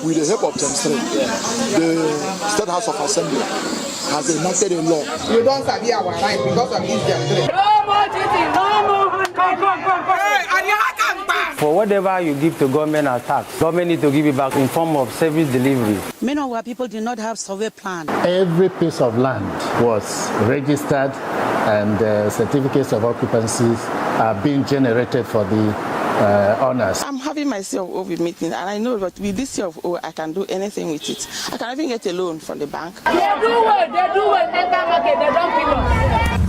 with the help of James 3, the State House of Assembly has enacted a law. You don't sabi our right because of this James 3. No more cheating, no more. For whatever you give to government as tax, government need to give it back in form of service delivery. Many of our people did not have survey plan. Every piece of land was registered and certificates of occupancies are being generated for the owners. I'm having my CFO with meeting, and I know that with this CFO, I can do anything with it. I can even get a loan from the bank. They do well, enter market, they don't kill us.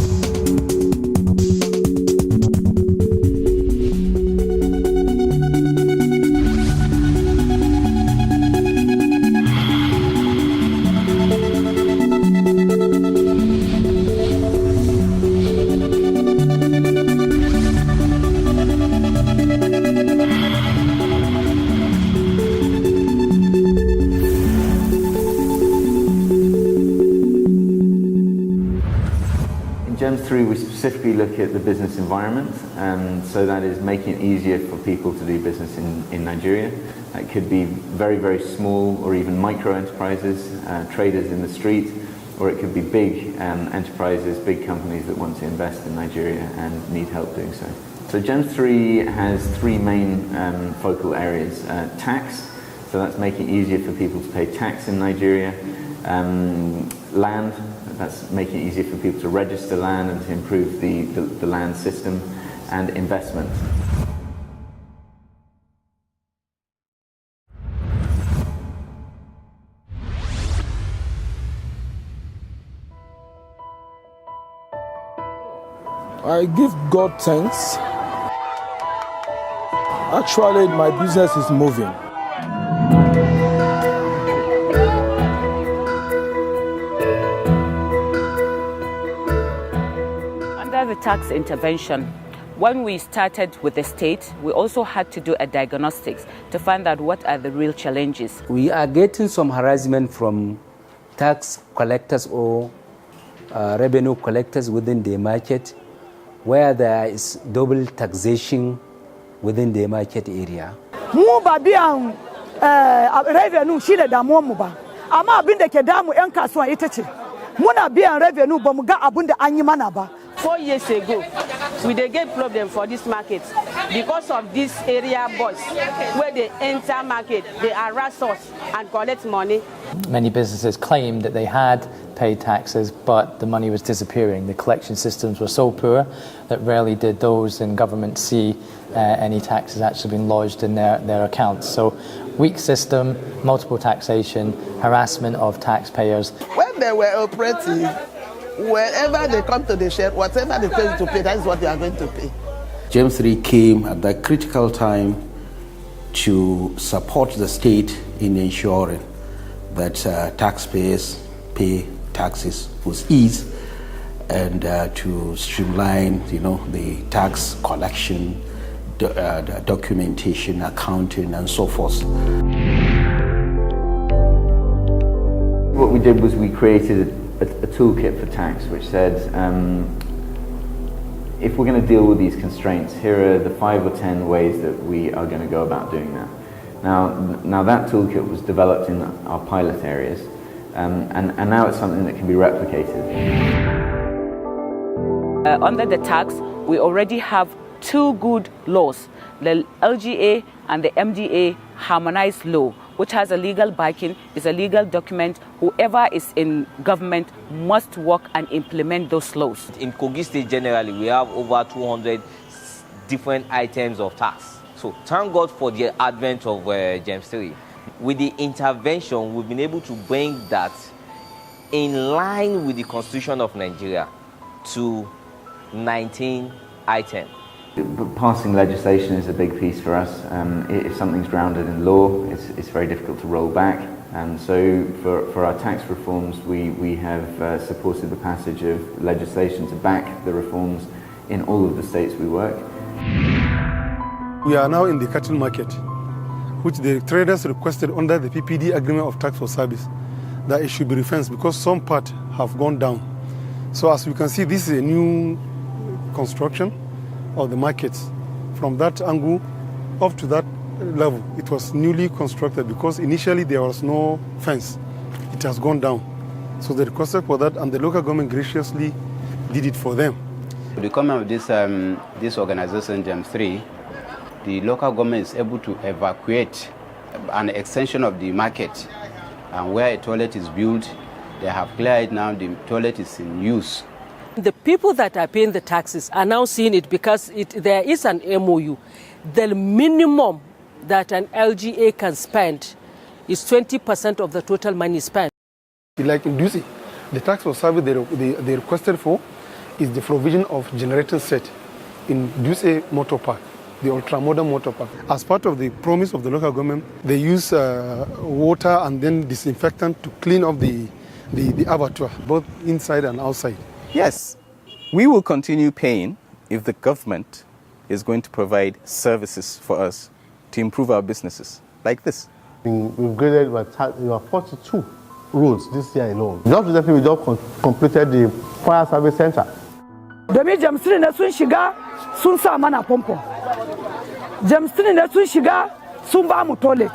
GEMS 3, we specifically look at the business environment, and so that is making it easier for people to do business in Nigeria. It could be very, very small or even micro enterprises, traders in the street, or it could be big enterprises, big companies that want to invest in Nigeria and need help doing so. So GEMS 3 has three main focal areas. Tax, so that's making it easier for people to pay tax in Nigeria. Land, that's making it easier for people to register land and to improve the land system. And investment. I give God thanks. Actually, my business is moving. Under the tax intervention, when we started with the state, we also had to do a diagnostics to find out what are the real challenges. We are getting some harassment from tax collectors or revenue collectors within the market, where there is double taxation within the market area. Mu ba biyan revenue shi da damuwar mu ba, amma abin da ke damu 'yan kasuwa ita ce muna biyan revenue ba mu ga abin da an yi mana ba. 4 years ago, we dey get problem for this market because of this area boys where they enter market, they harass us and collect money. Many businesses claimed that they had paid taxes, but the money was disappearing. The collection systems were so poor that rarely did those in government see any taxes actually being lodged in their accounts. So weak system, multiple taxation, harassment of taxpayers. When they were operating, wherever they come to the shed, whatever they pay to pay, that is what they are going to pay. GEMS 3 came at that critical time to support the state in ensuring that taxpayers pay taxes with ease and to streamline, the tax collection, the documentation, accounting, and so forth. What we did was we created a toolkit for tax, which said, if we're going to deal with these constraints, here are the 5 or 10 ways that we are going to go about doing that. Now that toolkit was developed in our pilot areas, and now it's something that can be replicated. Under the tax, we already have 2 good laws, the LGA and the MDA harmonized law, which has a legal backing, is a legal document. Whoever is in government must work and implement those laws. In Kogi State generally, we have over 200 different items of tax. So thank God for the advent of GEMS 3. With the intervention, we've been able to bring that in line with the Constitution of Nigeria to 19 items. But passing legislation is a big piece for us. If something's grounded in law, it's very difficult to roll back. And so for our tax reforms, we have supported the passage of legislation to back the reforms in all of the states we work. We are now in the cattle market, which the traders requested under the PPD Agreement of Tax for Service that it should be refenced because some parts have gone down. So as you can see, this is a new construction of the markets. From that angle up to that level. It was newly constructed because initially there was no fence. It has gone down. So they requested for that, and the local government graciously did it for them. With the coming of this organization, GEMS 3, the local government is able to evacuate an extension of the market, and where a toilet is built, they have cleared it now, the toilet is in use. The people that are paying the taxes are now seeing it because there is an MOU. The minimum that an LGA can spend is 20% of the total money spent. Like in Dusi, the tax for service they requested for is the provision of generator set in Dusi Motor Park, the ultra-modern motor park. As part of the promise of the local government, they use water and then disinfectant to clean up the abattoir, both inside and outside. Yes, we will continue paying if the government is going to provide services for us to improve our businesses, like this. We've graded about 42 roads this year alone. Just recently, we just completed the fire service center. Domin jamsirin da sun shiga sun sa mana pompo. Jamsirin da sun shiga sun ba mu toilet.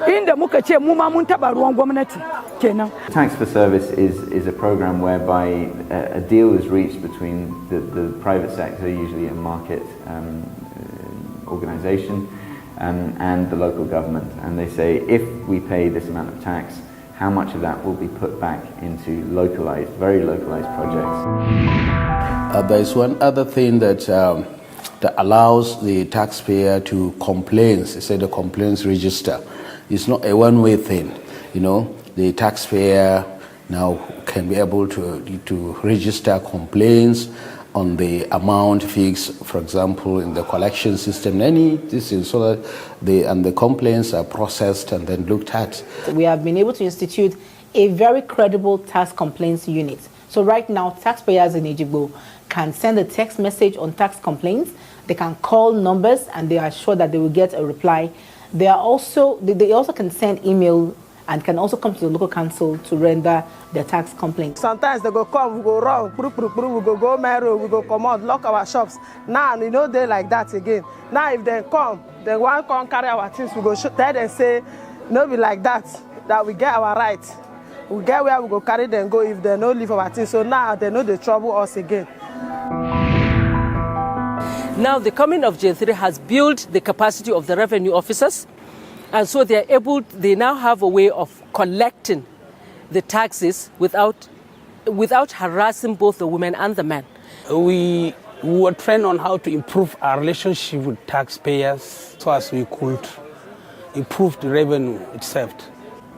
Inda muka ce mu ma mun taba ruwan gwamnati kenan. Tax for Service is a program whereby a deal is reached between the private sector, usually a market organization, and the local government. And they say, if we pay this amount of tax, how much of that will be put back into localized, very localized projects. There is one other thing that allows the taxpayer to complain. They say the complaints register. It's not a one-way thing. You know, the taxpayer now can be able to register complaints on the amount fixed, for example, in the collection system. This is so that the complaints are processed and then looked at. We have been able to institute a very credible tax complaints unit. So right now, taxpayers in Ejigbo can send a text message on tax complaints. They can call numbers and they are sure that they will get a reply. They also can send email and can also come to the local council to render their tax complaints. Sometimes they go come, we go run, we go marrow, we go come out, lock our shops. Now, you know, they like that again. Now, if they come, they want to come carry our things, we go tell them, say, no be like that we get our rights. We get where we go carry them, go if they no leave our things. So now, they know they trouble us again. Now, the coming of Gen 3 has built the capacity of the revenue officers, and so they now have a way of collecting the taxes without harassing both the women and the men. We were trained on how to improve our relationship with taxpayers so as we could improve the revenue itself.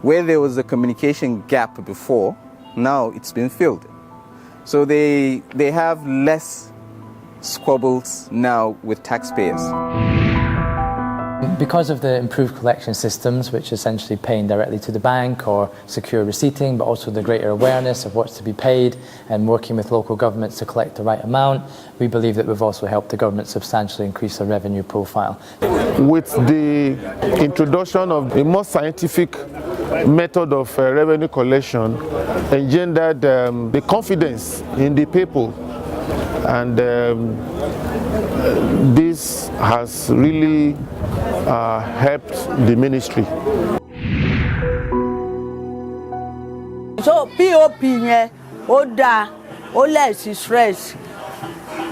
Where there was a communication gap before, now it's been filled. So they have less squabbles now with taxpayers. Because of the improved collection systems, which essentially paying directly to the bank or secure receipting, but also the greater awareness of what's to be paid and working with local governments to collect the right amount, we believe that we've also helped the government substantially increase their revenue profile. With the introduction of a more scientific method of revenue collection, engendered the confidence in the people, and this has really helped the ministry. So POP yẹn ó dáa, ó less stress.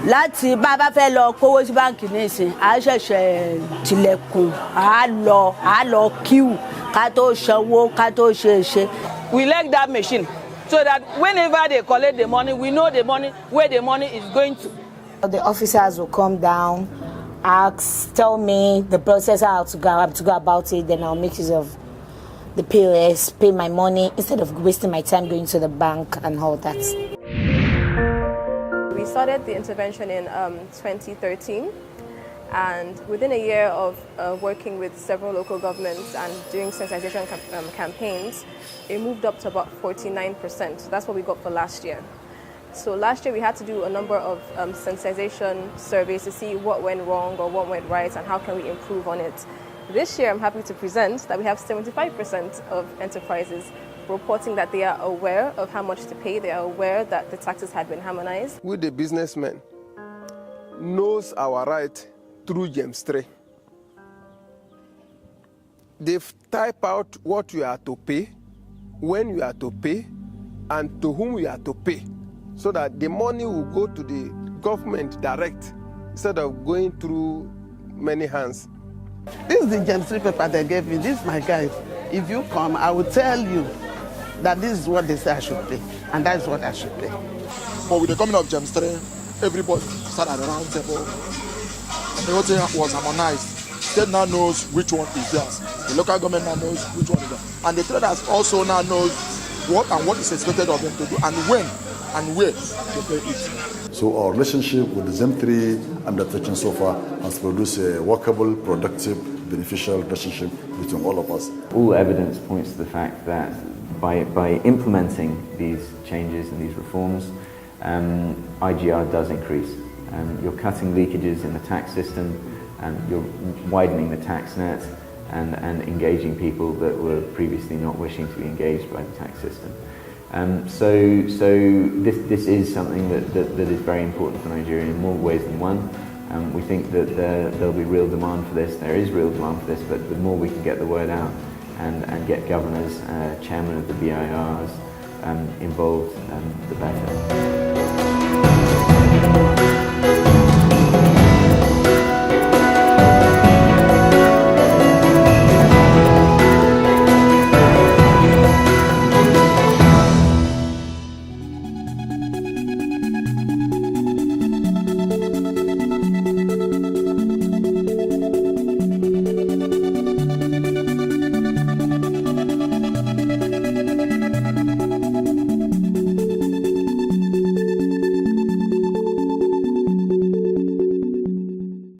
Láti bá fẹ́ lọ kówó sí báńkì nísìn, a ṣẹ̀ṣẹ̀ tilẹ̀kùn, a lọ queue ká tó sanwó, ká tó ṣe. We like that machine so that whenever they collect the money, we know the money, where the money is going to. The officers will come down, ask, tell me the process, how to go about it, then I'll make use of the POS, pay my money, instead of wasting my time going to the bank and all that. We started the intervention in 2013, and within a year of working with several local governments and doing sensitization campaigns, it moved up to about 49%. So that's what we got for last year. So last year we had to do a number of sensitization surveys to see what went wrong or what went right and how can we improve on it. This year I'm happy to present that we have 75% of enterprises reporting that they are aware of how much to pay, they are aware that the taxes had been harmonized. We the businessmen knows our right through GEMS 3. they've typed out what you are to pay, when you are to pay, and to whom you are to pay, so that the money will go to the government direct instead of going through many hands. This is the James 3 paper they gave me. This is my guide. If you come, I will tell you that this is what they say I should pay, and that is what I should pay. But with the coming of James 3, everybody sat at the round table. Everything was harmonized. State now knows which one is theirs. The local government now knows which one is theirs. And the traders also now knows what is expected of them to do and when and where to pay it. So our relationship with the ZEM3 undertaking so far has produced a workable, productive, beneficial relationship between all of us. All evidence points to the fact that by implementing these changes and these reforms, IGR does increase. You're cutting leakages in the tax system, you're widening the tax net and engaging people that were previously not wishing to be engaged by the tax system. So this is something that is very important for Nigeria in more ways than one. We think that there'll be real demand for this. There is real demand for this, but the more we can get the word out and get governors, chairman of the BIRs involved, the better.